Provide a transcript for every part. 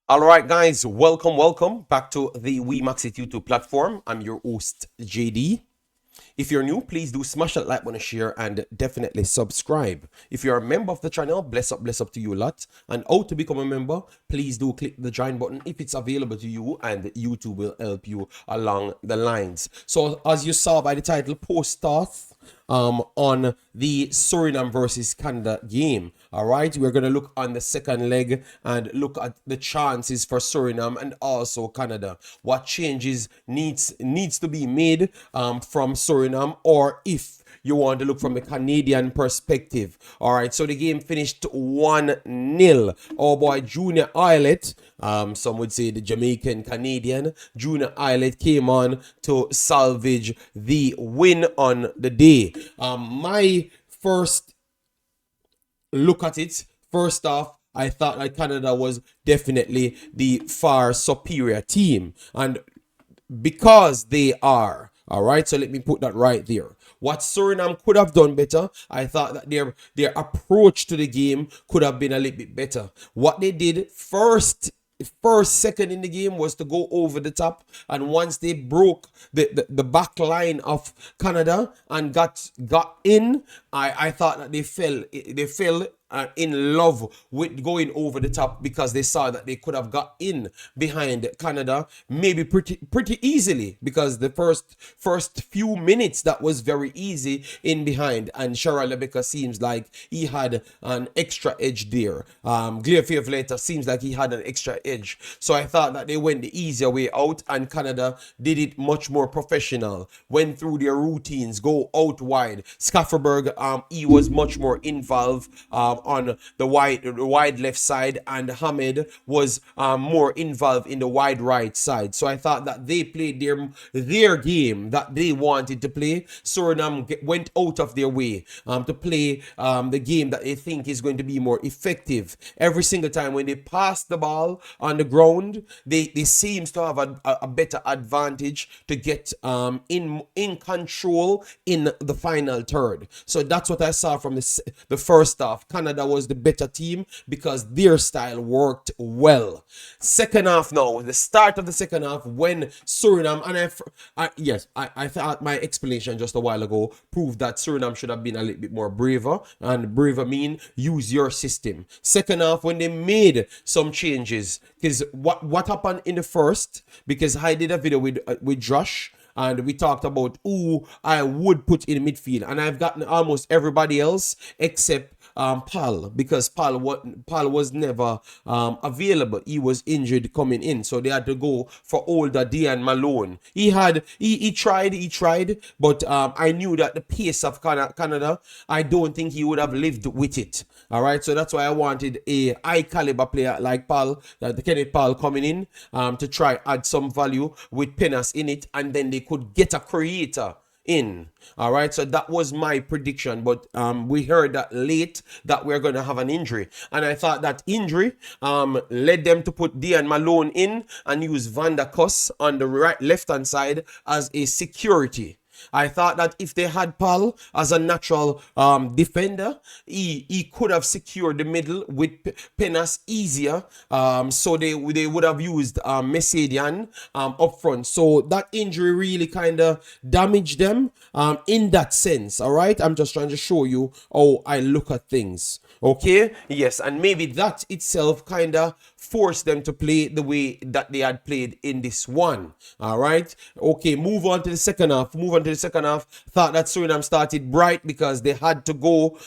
All right, guys, welcome back to the Wemaxit YouTube platform. I'm your host, JD. If you're new, please do smash that like button, share, and definitely subscribe. If you're a member of the channel, bless up to you a lot. And how to become a member, please do click the join button if it's available to you, and YouTube will help you along the lines. So as you saw by the title, post starts on the Suriname versus Canada game. All right, we're going to look on the second leg and look at the chances for Suriname and also Canada. What changes needs to be made from Suriname, or if you want to look from a Canadian perspective. All right, so the game finished 1-0. Oh boy, Junior Eyelet, some would say the Jamaican Canadian, Junior Eyelet came on to salvage the win on the day. My first look at it, first off, I thought that Canada was definitely the far superior team. And because they are, all right, so let me put that right there. What Suriname could have done better, I thought that their approach to the game could have been a little bit better. What they did second in the game was to go over the top, and once they broke the back line of Canada and got in, I thought that they fell in love with going over the top, because they saw that they could have got in behind Canada maybe pretty easily, because the first few minutes that was very easy in behind, and Cheryl Rebecca seems like he had an extra edge there. Clearfield later seems like he had an extra edge, so I thought that they went the easier way out, and Canada did it much more professional, went through their routines, go out wide. Schafferberg, he was much more involved on the wide left side, and Hamed was more involved in the wide right side. So I thought that they played their game that they wanted to play. Suriname went out of their way to play the game that they think is going to be more effective. Every single time when they pass the ball on the ground, they seems to have a better advantage to get in control in the final third. So that's what I saw from the first half. Canada was the better team because their style worked well. Second half now, the start of the second half, when Suriname, and I thought my explanation just a while ago proved that Suriname should have been a little bit more braver, and braver mean use your system. Second half, when they made some changes, because what happened in the first, because I did a video with Josh, and we talked about who I would put in midfield, and I've gotten almost everybody else except Paul, because Paul was never available. He was injured coming in, so they had to go for older Dean Malone. He tried, but I knew that the pace of Canada, I don't think he would have lived with it. All right, so that's why I wanted a high caliber player like Paul, the Kenneth Paul, coming in to try add some value with Penas in it, and then they could get a creator in. All right, so that was my prediction, but we heard that late that we're going to have an injury, and I thought that injury led them to put Dean Malone in and use Van der Kos on the left hand side as a security. I thought that if they had Paul as a natural defender, he could have secured the middle with Penas easier. So they would have used Messadian up front. So that injury really kind of damaged them in that sense. All right, I'm just trying to show you how I look at things. Okay, yes, and maybe that itself kind of forced them to play the way that they had played in this one. All right, okay, move on to the second half. Thought that Suriname started bright because they had to go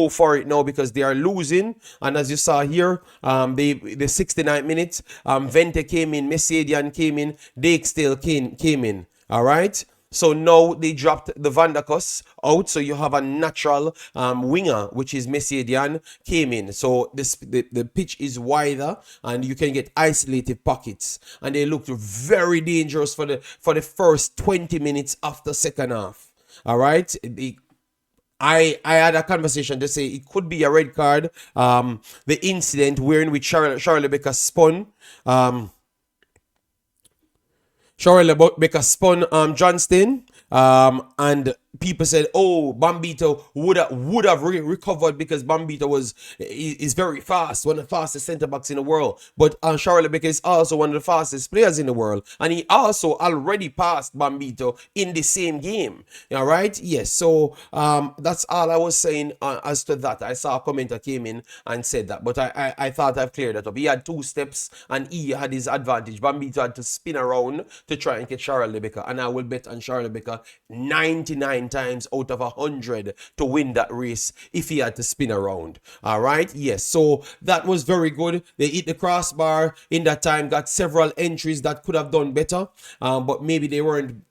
for it now, because they are losing. And as you saw here, the 69th minute, Vente came in, Messadian came in, Dijksteel came in. All right, so now they dropped the Van der Kos out, so you have a natural winger, which is Messadian, came in. So the pitch is wider, and you can get isolated pockets, and they looked very dangerous for the first 20 minutes after second half. All right, I had a conversation to say it could be a red card. The incident wherein which Charlie Becker spun. Charlie Becker spun Johnston, and people said, "Oh, Bambito would have recovered because Bambito is very fast, one of the fastest centre backs in the world." But Charlie Baker is also one of the fastest players in the world, and he also already passed Bambito in the same game. All right, yes. So that's all I was saying as to that. I saw a commenter came in and said that, but I thought I've cleared that up. He had two steps and he had his advantage. Bambito had to spin around to try and catch Charlie Baker, and I will bet on Charlie Baker 99 times out of 100 to win that race if he had to spin around. All right, yes. So that was very good. They hit the crossbar in that time, got several entries that could have done better, but maybe they weren't.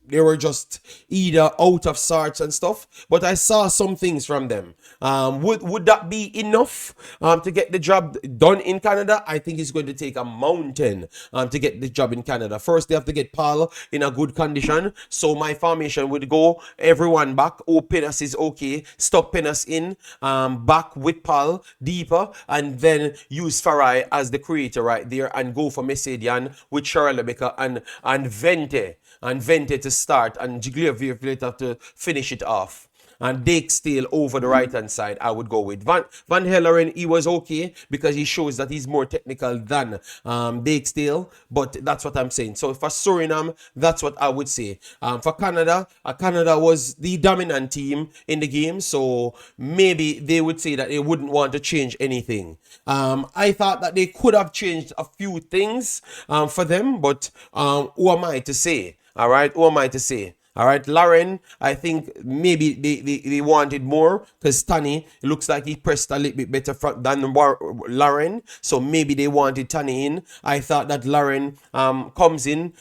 They were just either out of sorts and stuff. But I saw some things from them. Would that be enough to get the job done in Canada? I think it's going to take a mountain to get the job in Canada. First, they have to get Paul in a good condition. So my formation would go everyone back. Oh, Penas is okay. Stop Penas in. Back with Paul deeper, and then use Farai as the creator right there, and go for Messedian with Charlie Baker and Vente to start, and Giglio later to finish it off. And Dake Steele over the right hand side, I would go with. Van Helleren, he was okay because he shows that he's more technical than Dake Steele, but that's what I'm saying. So for Suriname, that's what I would say. For Canada, Canada was the dominant team in the game, so maybe they would say that they wouldn't want to change anything. I thought that they could have changed a few things for them, but who am I to say? All right, who am I to say? All right, Lauren, I think maybe they wanted more because Tani looks like he pressed a little bit better than Lauren. So maybe they wanted Tani in. I thought that Lauren comes in.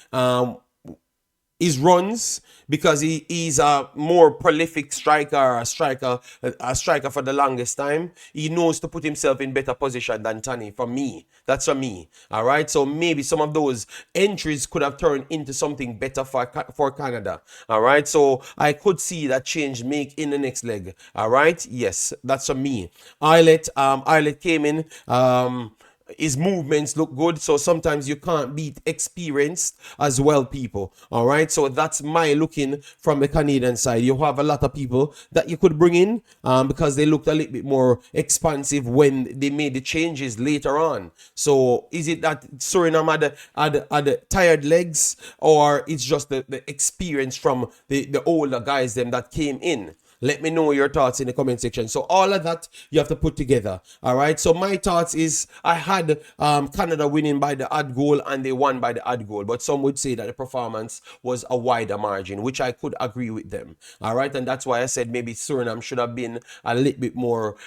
His runs because he's a more prolific striker, a striker for the longest time. He knows to put himself in better position than Tani. For me, that's for me. All right, so maybe some of those entries could have turned into something better for Canada. All right, so I could see that change make in the next leg. All right, yes, that's for me. Eyelet came in. His movements look good, so sometimes you can't beat experienced as well people. All right, so that's my looking from the Canadian side. You have a lot of people that you could bring in because they looked a little bit more expansive when they made the changes later on. So is it that Suriname had tired legs, or it's just the experience from the older guys them that came in? Let me know your thoughts in the comment section. So all of that you have to put together. All right. So my thoughts is I had Canada winning by the odd goal, and they won by the odd goal. But some would say that the performance was a wider margin, which I could agree with them. All right. And that's why I said maybe Suriname should have been a little bit more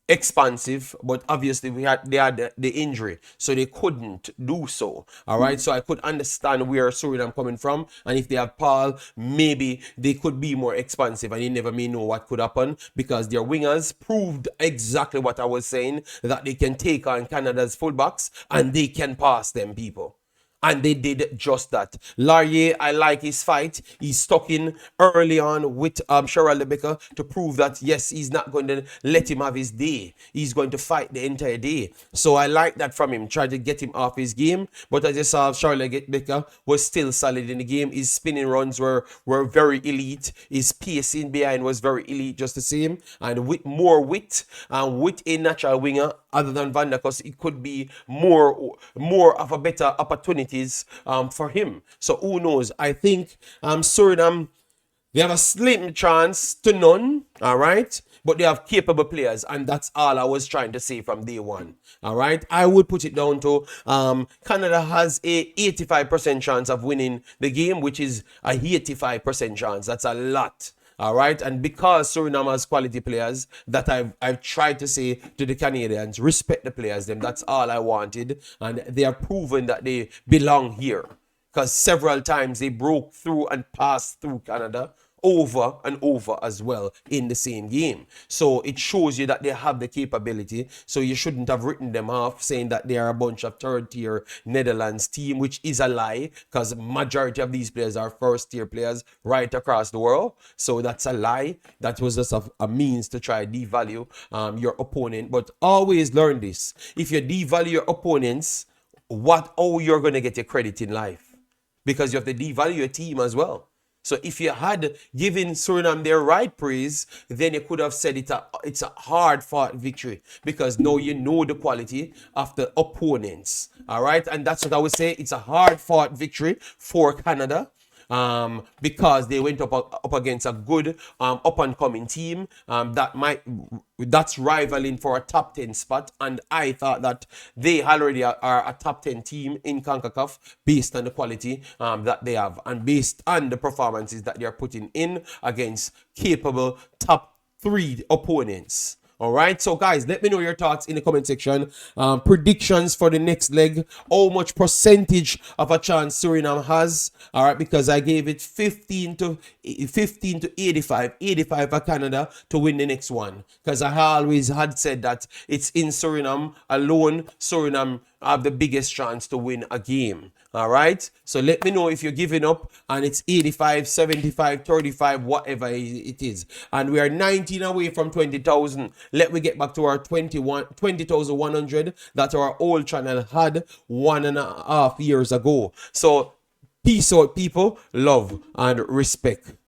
expansive, but obviously they had the injury, so they couldn't do so. All right, so I could understand where Suriname coming from, and if they have Paul, maybe they could be more expansive, and you never may know what could happen because their wingers proved exactly what I was saying, that they can take on Canada's fullbacks and they can pass them people. And they did just that. Laurier, I like his fight. He's stuck in early on with Charles Lebecker to prove that, yes, he's not going to let him have his day. He's going to fight the entire day. So I like that from him. Try to get him off his game. But as you saw, Charles Lebecker was still solid in the game. His spinning runs were very elite. His pacing behind was very elite, just the same. And with more wit and with a natural winger, other than Van der Kos, it could be more of a better opportunities for him. So who knows? I think Suriname, they have a slim chance to none, all right? But they have capable players, and that's all I was trying to say from day one, all right? I would put it down to Canada has a 85% chance of winning the game, which is a 85% chance. That's a lot. All right, and because Suriname has quality players, that I've tried to say to the Canadians, respect the players. Them, that's all I wanted, and they have proven that they belong here. Because several times they broke through and passed through Canada over and over as well in the same game. So it shows you that they have the capability. So you shouldn't have written them off saying that they are a bunch of third-tier Netherlands team, which is a lie, because majority of these players are first-tier players right across the world. So that's a lie. That was just a means to try devalue your opponent. But always learn this. If you devalue your opponents, how you're going to get your credit in life? Because you have to devalue your team as well. So if you had given Suriname their right praise, then you could have said it's a hard fought victory, because now you know the quality of the opponents. All right. And that's what I would say. It's a hard fought victory for Canada, because they went up against a good up and coming team that's rivaling for a top 10 spot. And I thought that they already are a top 10 team in CONCACAF based on the quality that they have, and based on the performances that they are putting in against capable top 3 opponents. All right, so guys, let me know your thoughts in the comment section. Predictions for the next leg. How much percentage of a chance Suriname has? All right, because I gave it 15 to 85, 85 for Canada to win the next one. Because I always had said that it's in Suriname alone. Suriname have the biggest chance to win a game. All right, so let me know if you're giving up and it's 85, 75, 35, whatever it is. And we are 19 away from 20,000. Let me get back to our 20,100 that our old channel had 1.5 years ago. So peace out, people. Love and respect.